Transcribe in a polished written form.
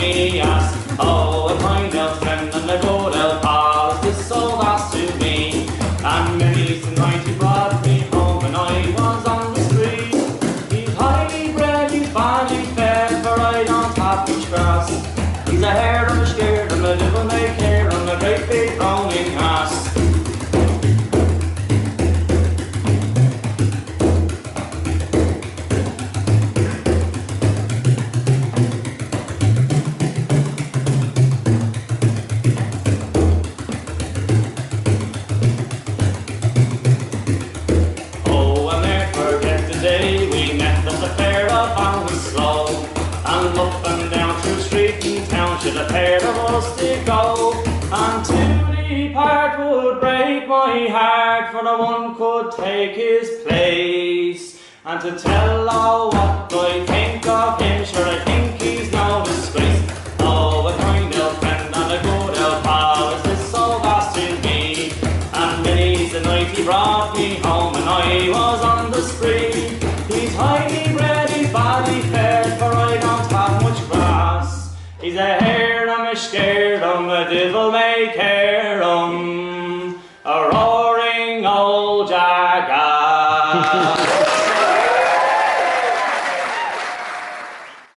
me ass. Oh, a kind old friend and a good old pal, this old ass to me. And many's the night he brought me home when I was on the street. He's highly bred, he's badly fed, for I don't have much grass. He's a hare, I'm scared, I'm a devil may care, I'm a great big rolling ass. We met at the fair up on the slope, and up and down through street and town should a pair of us did go. And to depart would break my heart, for no one could take his place. And to tell all what I think of him, sure I think he's no disgrace. Oh, a kind old friend and a good old pal is this old ass to me. And many's the night he brought me home when I was on the spree. He's highly bred, he's badly fed, for I don't have much grass. He's a hare, I'm a scared, I'm a devil may care.